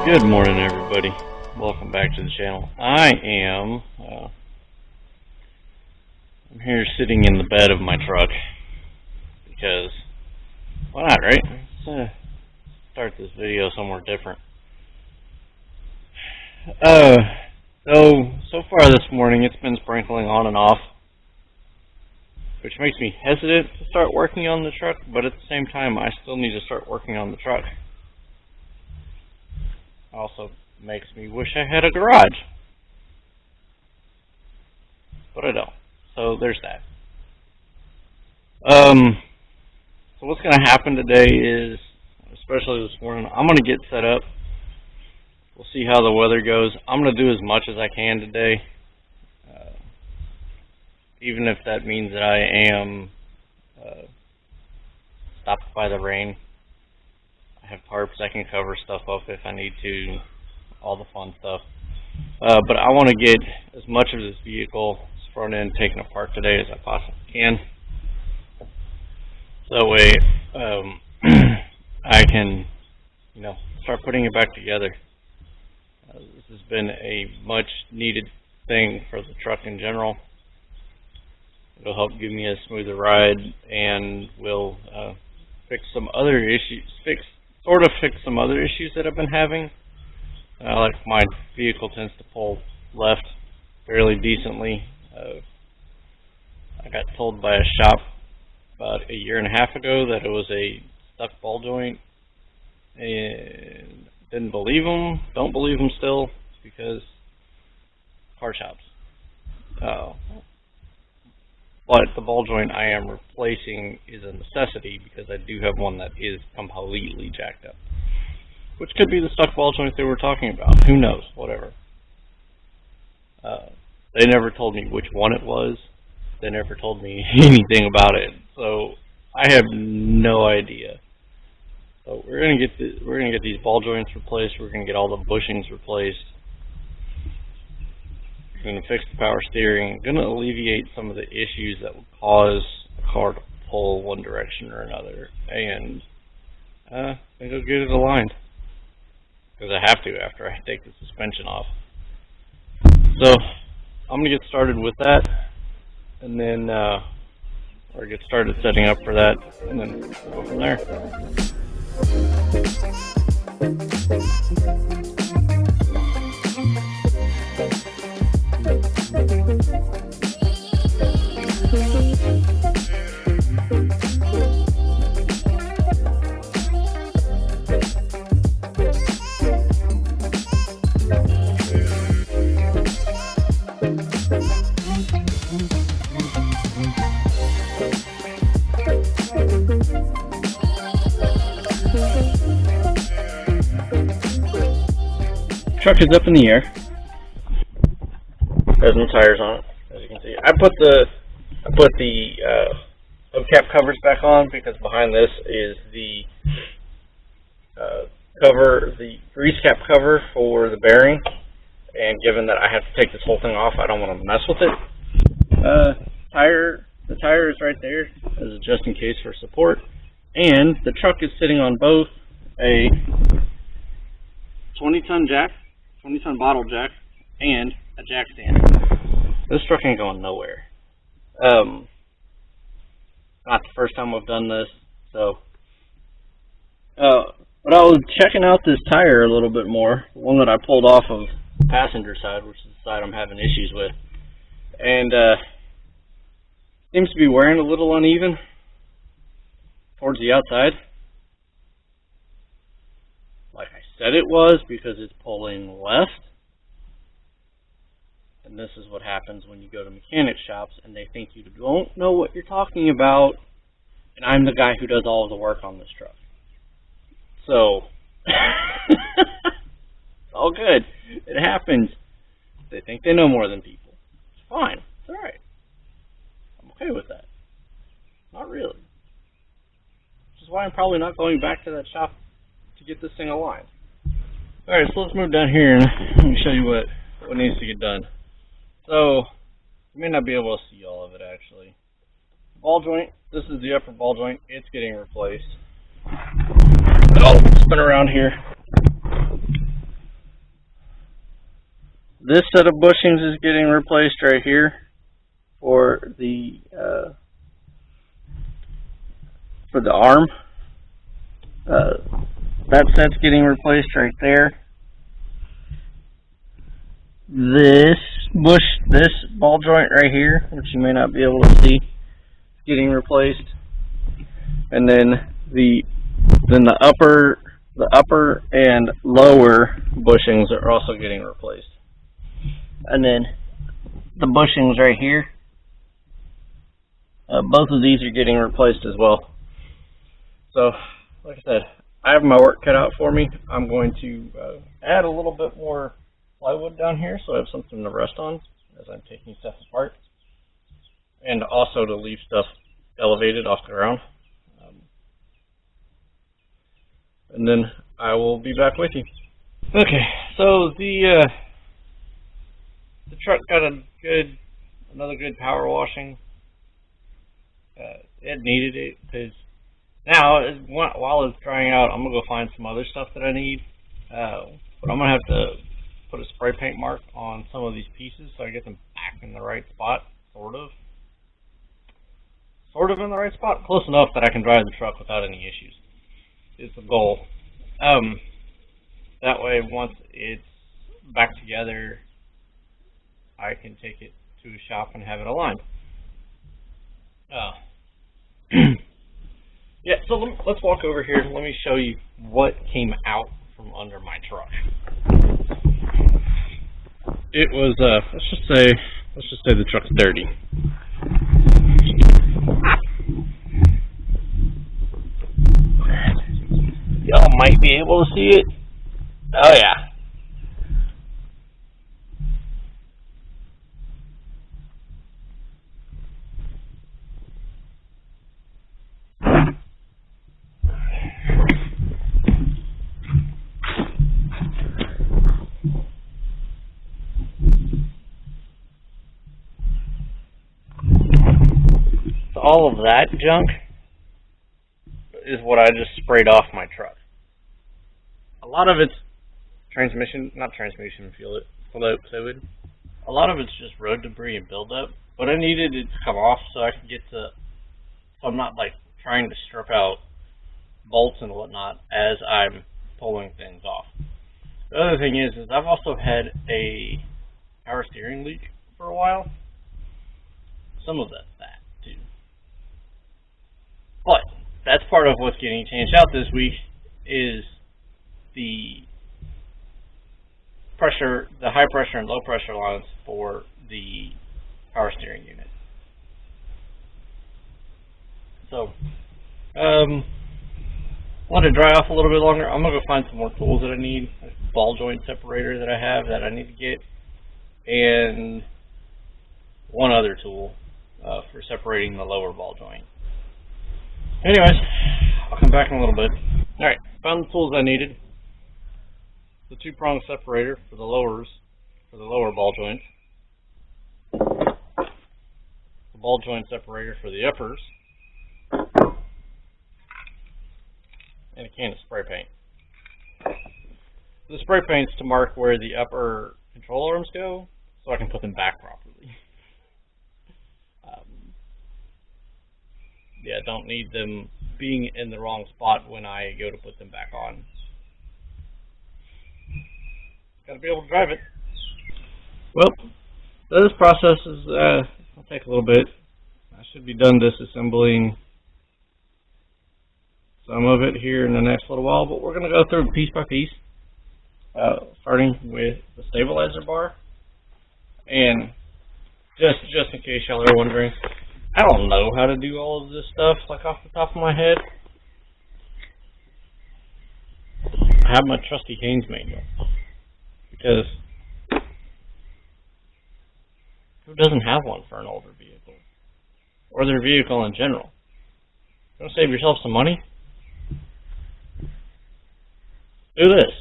Good morning, everybody. Welcome back to the channel. I'm here sitting in the bed of my truck because why not, right? Let's start this video somewhere different. So far this morning it's been sprinkling on and off, which makes me hesitant to start working on the truck, but at the same time I still need to start working on the truck. Also makes me wish I had a garage, but I don't. So there's that. So what's going to happen today is, especially this morning, I'm going to get set up. We'll see how the weather goes. I'm going to do as much as I can today, even if that means that I am stopped by the rain. I have tarps, I can cover stuff up if I need to, all the fun stuff. But I want to get as much of this vehicle front end taken apart today as I possibly can. So that way I can, start putting it back together. This has been a much needed thing for the truck in general. It'll help give me a smoother ride and will fix some other issues, fix some other issues that I've been having. Like my vehicle tends to pull left fairly decently. I got told by a shop about a year and a half ago that it was a stuck ball joint, and didn't believe them, don't believe them still, because car shops. But the ball joint I am replacing is a necessity because I do have one that is completely jacked up, which could be the stuck ball joint they were talking about. Who knows? Whatever. They never told me which one it was. They never told me anything about it, so I have no idea. So we're gonna get these ball joints replaced. We're gonna get all the bushings replaced. We're gonna fix the power steering. Gonna alleviate some of the issues that will cause a car to pull one direction or another, and I think I'll get it aligned because I have to after I take the suspension off. So I'm gonna get started with that, and then or get started setting up for that, and then we'll go from there. Truck is up in the air. There's no tires on it, as you can see. I put the hubcap covers back on because behind this is the the grease cap cover for the bearing. And given that I have to take this whole thing off, I don't want to mess with it. The tire is right there as a just in case for support, and the truck is sitting on both a 20-ton jack. 20-ton bottle jack, and a jack stand. This truck ain't going nowhere. Not the first time I've done this, so. But I was checking out this tire a little bit more, the one that I pulled off of the passenger side, which is the side I'm having issues with, and seems to be wearing a little uneven towards the outside. Like I said it was, because it's pulling left. And this is what happens when you go to mechanic shops and they think you don't know what you're talking about, and I'm the guy who does all of the work on this truck. So it's all good. It happens. They think they know more than people. It's fine. It's alright. I'm okay with that. Not really. Which is why I'm probably not going back to that shop to get this thing aligned. Alright, so let's move down here and let me show you what needs to get done. So, you may not be able to see all of it actually. Ball joint, this is the upper ball joint, it's getting replaced. Oh, spin around here. this set of bushings is getting replaced right here for the arm. That set's getting replaced right there. This ball joint right here, which you may not be able to see, is getting replaced. And then the upper and lower bushings are also getting replaced. And then the bushings right here, both of these are getting replaced as well. So, like I said, I have my work cut out for me. I'm going to add a little bit more plywood down here so I have something to rest on as I'm taking stuff apart, and also to leave stuff elevated off the ground. And then I will be back with you. Okay, so the truck got another good power washing. It needed it because now, while it's drying out, I'm gonna go find some other stuff that I need. But I'm gonna have to put a spray paint mark on some of these pieces so I get them back in the right spot, sort of in the right spot, close enough that I can drive the truck without any issues. Is the goal. That way, once it's back together, I can take it to a shop and have it aligned. Yeah, so let's walk over here and let me show you what came out from under my truck. It was let's just say the truck's dirty. Y'all might be able to see it. Oh yeah. So all of that junk is what I just sprayed off my truck. A lot of it's not transmission fluid. A lot of it's just road debris and buildup, but I needed it to come off so I could so I'm not like trying to strip out bolts and whatnot as I'm pulling things off. The other thing is I've also had a power steering leak for a while. Some of that's that too. But that's part of what's getting changed out this week is the high pressure and low pressure lines for the power steering unit. So, let it dry off a little bit longer. I'm gonna go find some more tools that I need. A ball joint separator that I have that I need to get, and one other tool for separating the lower ball joint. Anyways, I'll come back in a little bit. Alright, found the tools I needed. The 2-prong separator for the lower ball joints. The ball joint separator for the uppers. And a can of spray paint. The spray paint's to mark where the upper control arms go, so I can put them back properly. Yeah, don't need them being in the wrong spot when I go to put them back on. Gotta be able to drive it. Well, this process will take a little bit. I should be done disassembling some of it here in the next little while, but we're going to go through piece by piece, starting with the stabilizer bar. And just in case y'all are wondering, I don't know how to do all of this stuff like off the top of my head. I have my trusty Haynes manual, because who doesn't have one for an older vehicle or their vehicle in general? You want to save yourself some money? Do this.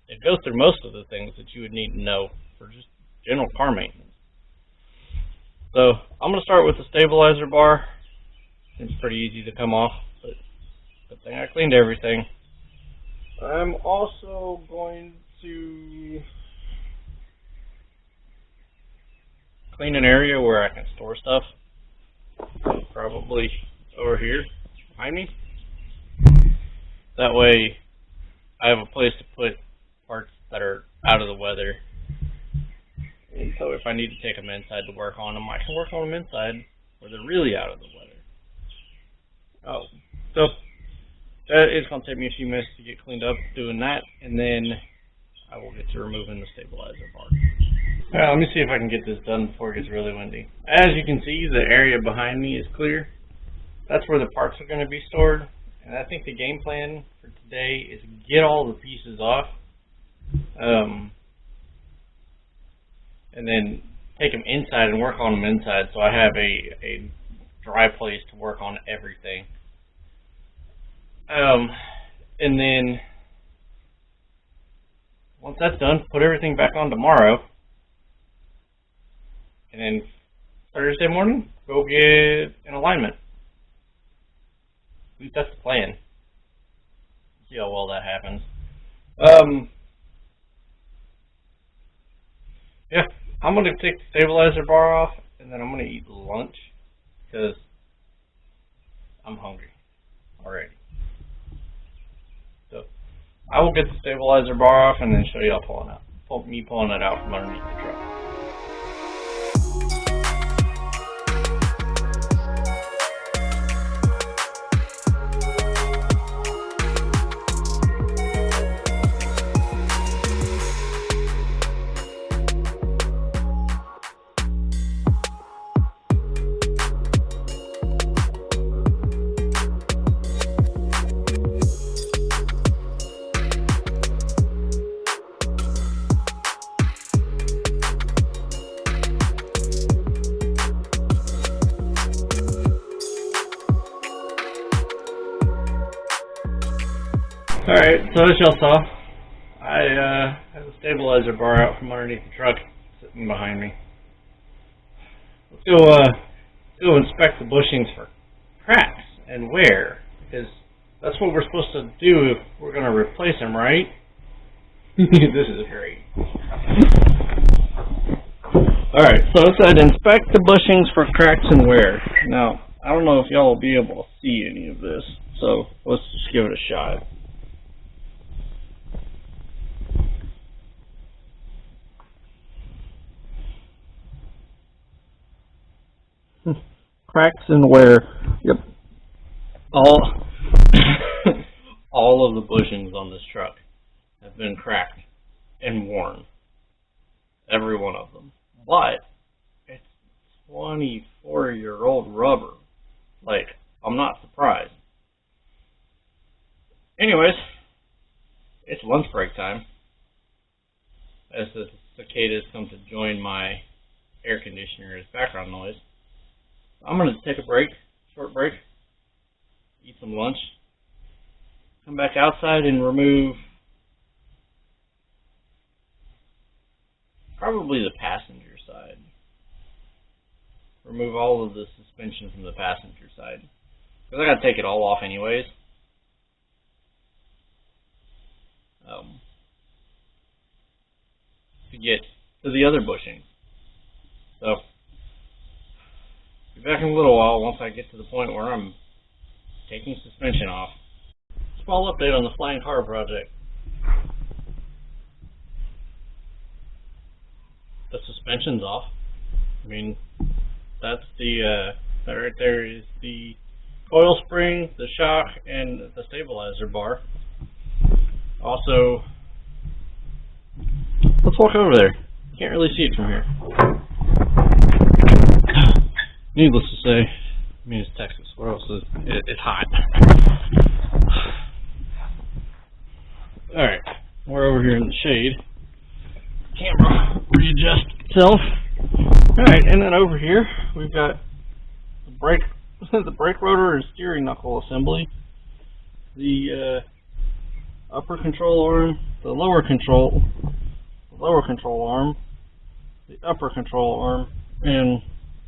It goes through most of the things that you would need to know for just general car maintenance. So I'm going to start with the stabilizer bar. It's pretty easy to come off, but good thing I cleaned everything. I'm also going to clean an area where I can store stuff, probably over here behind me. That way I have a place to put parts that are out of the weather. And so if I need to take them inside to work on them, I can work on them inside where they're really out of the weather. Oh, so that is going to take me a few minutes to get cleaned up doing that, and then I will get to removing the stabilizer bar. Let me see if I can get this done before it gets really windy. As you can see, the area behind me is clear. That's where the parts are going to be stored, and I think the game plan for today is to get all the pieces off, and then take them inside and work on them inside, so I have a dry place to work on everything. And then once that's done, put everything back on tomorrow, and then Thursday morning, go get an alignment. At least that's the plan. See how well that happens. Yeah, I'm going to take the stabilizer bar off, and then I'm going to eat lunch, because I'm hungry already. So I will get the stabilizer bar off and then show y'all me pulling it out from underneath the truck. Alright, so as y'all saw, I have the stabilizer bar out from underneath the truck sitting behind me. Let's go inspect the bushings for cracks and wear, because that's what we're supposed to do if we're going to replace them, right? This is great. Alright, so it said inspect the bushings for cracks and wear. Now, I don't know if y'all will be able to see any of this, so let's just give it a shot. Cracks and wear. Yep. All of the bushings on this truck have been cracked and worn. Every one of them. But it's 24-year-old rubber. Like, I'm not surprised. Anyways, it's lunch break time. As the cicadas come to join my air conditioner as background noise. I'm going to take a break, short break, eat some lunch, come back outside and remove probably the passenger side. Remove all of the suspension from the passenger side. Because I got to take it all off anyways. To get to the other bushings. So, be back in a little while once I get to the point where I'm taking suspension off. Small update on the flying car project. The suspension's off. I mean, that's the, that right there is the coil spring, the shock, and the stabilizer bar. Also, let's walk over there. Can't really see it from here. Needless to say, I mean, it's Texas. Where else is it? It's hot. Alright, we're over here in the shade. Camera readjust itself. Alright, and then over here, we've got the brake rotor and steering knuckle assembly. The upper control arm, the lower control arm, the upper control arm, and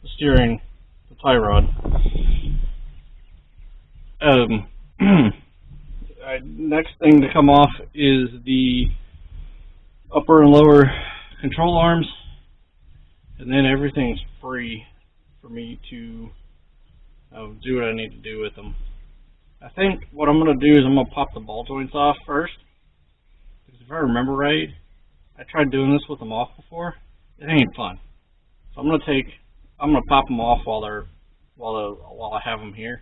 the steering, the tie rod. Next thing to come off is the upper and lower control arms, and then everything's free for me to do what I need to do with them. I think what I'm going to do is I'm going to pop the ball joints off first, because if I remember right, I tried doing this with them off before. It ain't fun. So I'm going to pop them off while I have them here,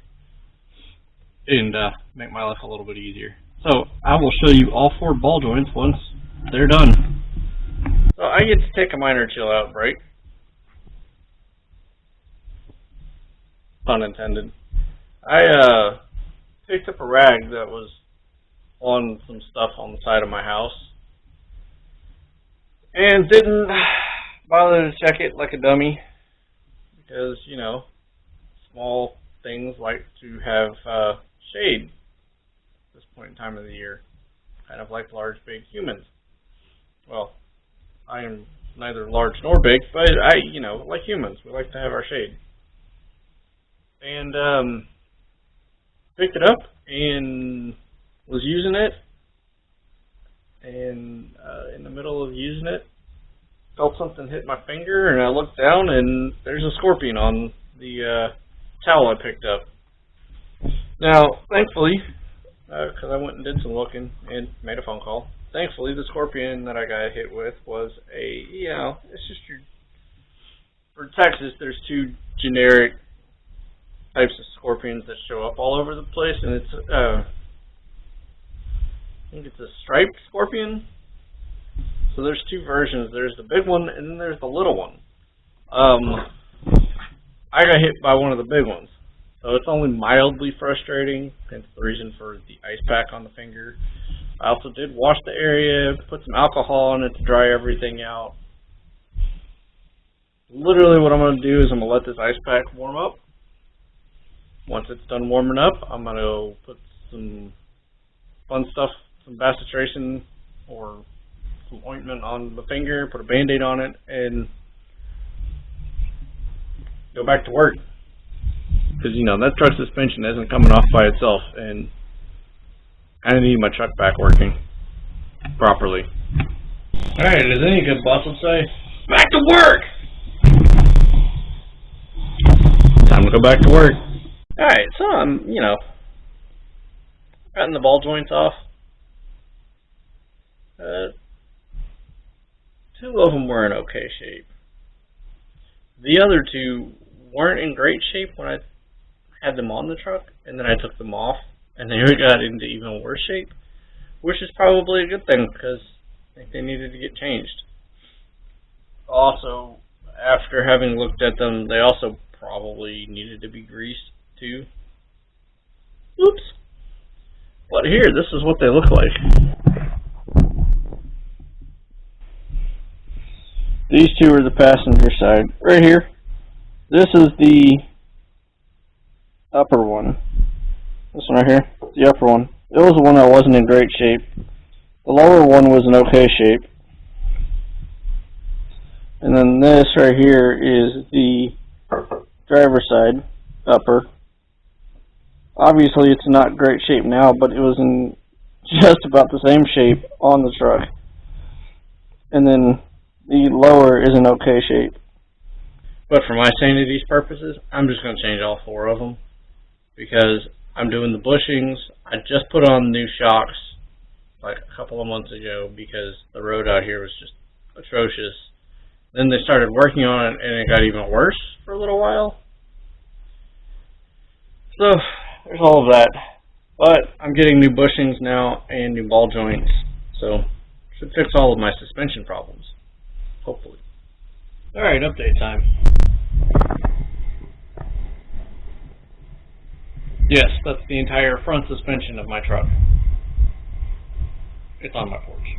and make my life a little bit easier. So I will show you all 4 ball joints once they're done. So I get to take a minor chill out break. Pun intended. I picked up a rag that was on some stuff on the side of my house and didn't bother to check it like a dummy, because, you know, small things like to have shade at this point in time of the year, kind of like large, big humans. Well, I am neither large nor big, but like humans, we like to have our shade. And picked it up and was using it, and in the middle of using it, felt something hit my finger, and I looked down, and there's a scorpion on the towel I picked up. Now, thankfully, because I went and did some looking and made a phone call, thankfully the scorpion that I got hit with was it's just for Texas, there's 2 generic types of scorpions that show up all over the place, and it's I think it's a striped scorpion. So there's 2 versions. There's the big one, and then there's the little one. I got hit by one of the big ones, so it's only mildly frustrating. Hence the reason for the ice pack on the finger. I also did wash the area, put some alcohol on it to dry everything out. Literally what I'm going to do is I'm going to let this ice pack warm up. Once it's done warming up, I'm going to put some fun stuff, some bacitration or some ointment on the finger, put a Band-Aid on it, and go back to work. Because, that truck suspension isn't coming off by itself, and I need my truck back working properly. Alright, as any good boss would say, back to work! Time to go back to work. Alright, so I'm, cutting the ball joints off. 2 of them were in okay shape. The other 2 weren't in great shape when I had them on the truck, and then I took them off, and they got into even worse shape, which is probably a good thing, because I think they needed to get changed. Also, after having looked at them, they also probably needed to be greased too. Oops. But here, this is what they look like. These 2 are the passenger side. Right here. This is the upper one. This one right here, the upper one. It was the one that wasn't in great shape. The lower one was in okay shape. And then this right here is the driver's side, upper. Obviously it's not great shape now, but it was in just about the same shape on the truck. And then the lower is in okay shape. But for my sanity's purposes, I'm just going to change all 4 of them, because I'm doing the bushings. I just put on new shocks like a couple of months ago because the road out here was just atrocious. Then they started working on it, and it got even worse for a little while. So there's all of that. But I'm getting new bushings now and new ball joints, so should fix all of my suspension problems, hopefully. Alright, update time. Yes, that's the entire front suspension of my truck. It's on my porch.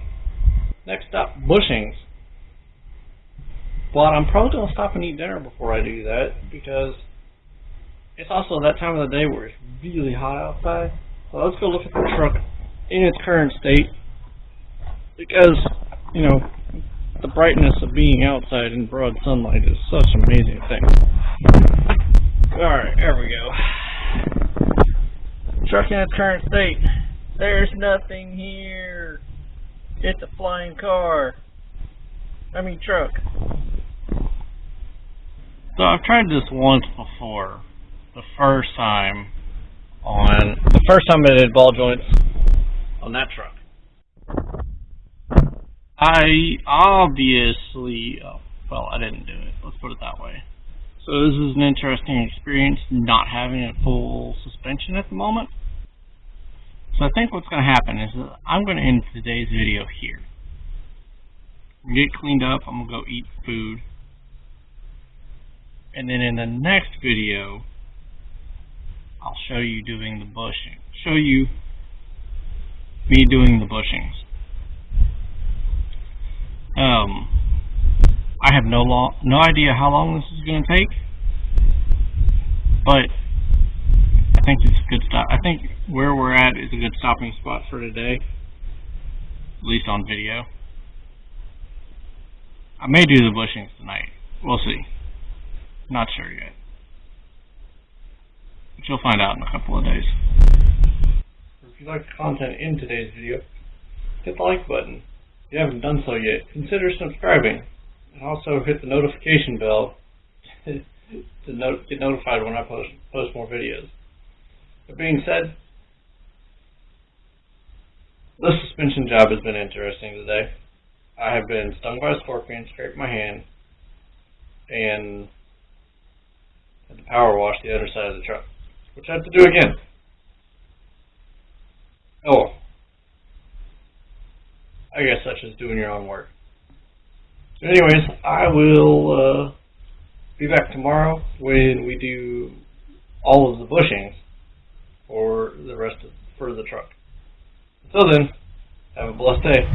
Next up, bushings. But I'm probably going to stop and eat dinner before I do that, because it's also that time of the day where it's really hot outside. So let's go look at the truck in its current state, because, the brightness of being outside in broad sunlight is such an amazing thing. Alright, there we go. Truck in its current state. There's nothing here. It's a flying car. Truck. So I've tried this once before. The first time I did ball joints on that truck. I obviously, I didn't do it. Let's put it that way. So this is an interesting experience, not having a full suspension at the moment. So I think what's going to happen is that I'm going to end today's video here. Get cleaned up, I'm going to go eat food. And then in the next video, I'll show you doing the bushing. Show you me doing the bushings. I have no idea how long this is going to take, but I think it's a good stop. I think where we're at is a good stopping spot for today, at least on video. I may do the bushings tonight. We'll see. Not sure yet. But you'll find out in a couple of days. If you like the content in today's video, hit the like button. If you haven't done so yet, consider subscribing. And also hit the notification bell to get notified when I post more videos. That being said, this suspension job has been interesting today. I have been stung by a scorpion, scraped my hand, and had to power wash the other side of the truck, which I have to do again. Oh well. I guess that's just doing your own work. So anyways, I will be back tomorrow when we do all of the bushings for the truck. Until then, have a blessed day.